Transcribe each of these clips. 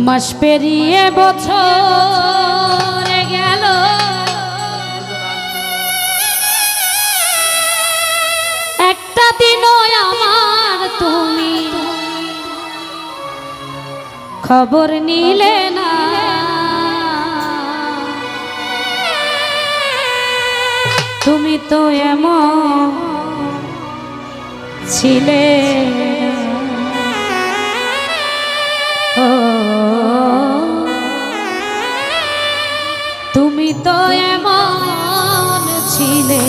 মাস পেরিয়ে বছর গেল, একটা দিনও আমার তুমি খবর নিলে না। তুমি তো এমন ছিলে, তুমি তো এমন ছিলে।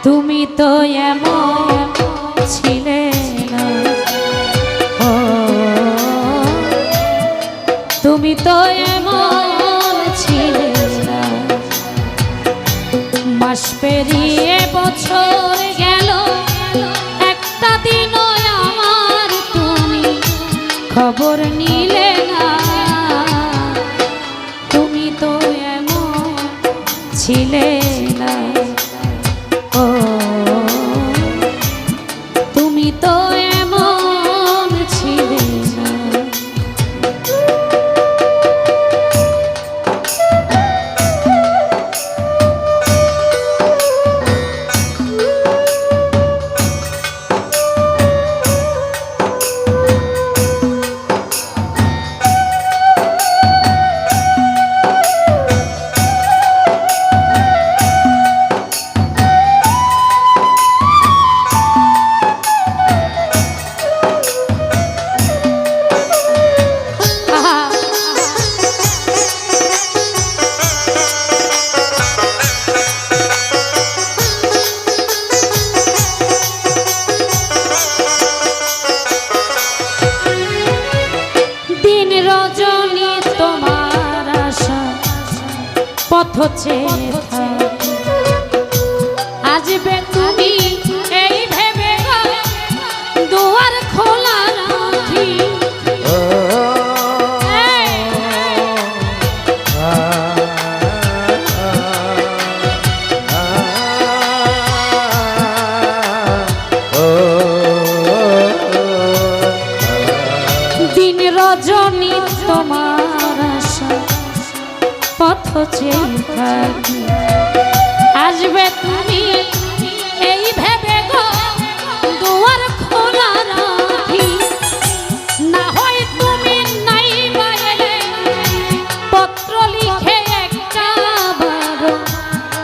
তুমি তো এমন ছিলে না, তুমি তো এমন ছিলে না। মাস পেরিয়ে বছর গেল, একটা দিনও আমার তুমি খবর নিলে না। তুমি তো এমন ছিলে না, তুমি তো এমন ছিলে না। পথ চেয়ে থাকি, আসবে তুমি এই ভেবে দুয়ার খোলা রাখি। দিন রজনী তোমার আশা পথ চেয়ে থাকি, আসবে তুমি এই ভেবে গো দুয়ার খোলা রাখি। না হয় তুমি নাই বাইরে পত্র লিখে একটা বারো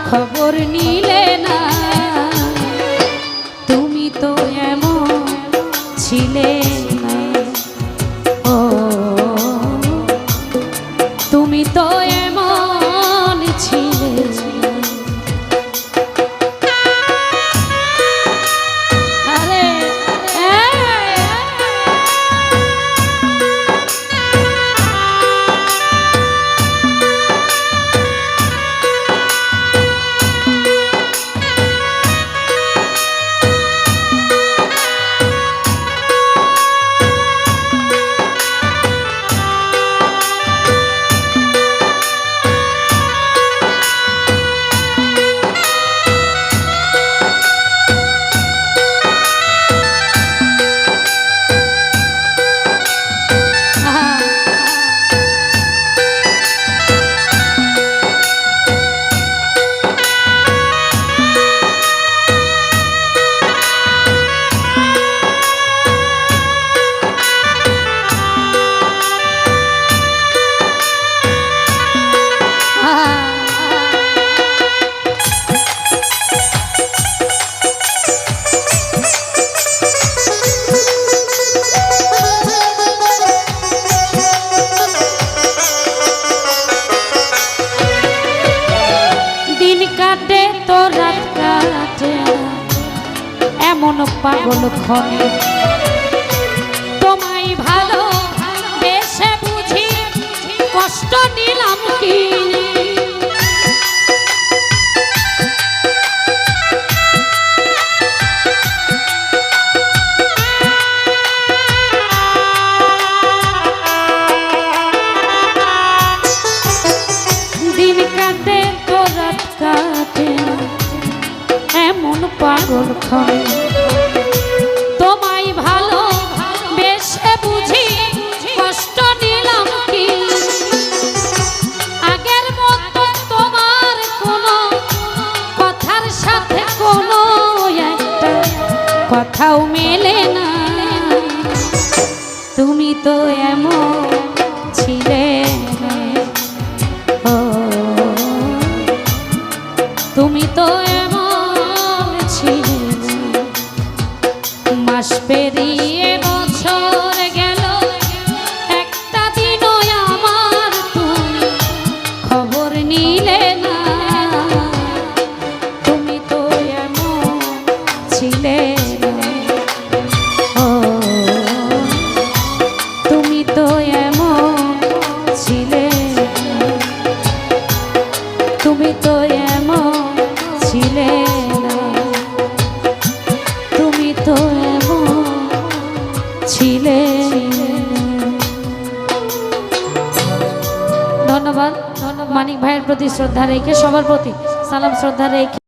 খবর নিলে না। তুমি তো এমন ছিলে না, ও তুমি তো এমন ছিলে। এমন পাগল ক্ষণে তোমায় ভালো বেশে বুঝি কষ্ট নিলাম কি দিন কাটে তো রাত কাটে এমন পাগল ক্ষণে তোমায় ভালো বেশে বুঝি কষ্ট নিলাম কি আগের মতো তোমার কোনো কথার সাথে কোনো একটা কথাও মেলে না তুমি তো এমন ছিলে ও তুমি তো এমন ছিলে মাস পেরিয়ে বছর গেল একটা দিনও আমার তুমি খবর নিলে না তুমি তো এমন ছিলে ও তুমি তো এমন ছিলে তুমি তো এমন ছিলে না তুমি তো এমন ছিলে। ধন্যবাদ মানিক ভাইয়ের প্রতি শ্রদ্ধা রেখে সবার প্রতি সালাম শ্রদ্ধা রেখে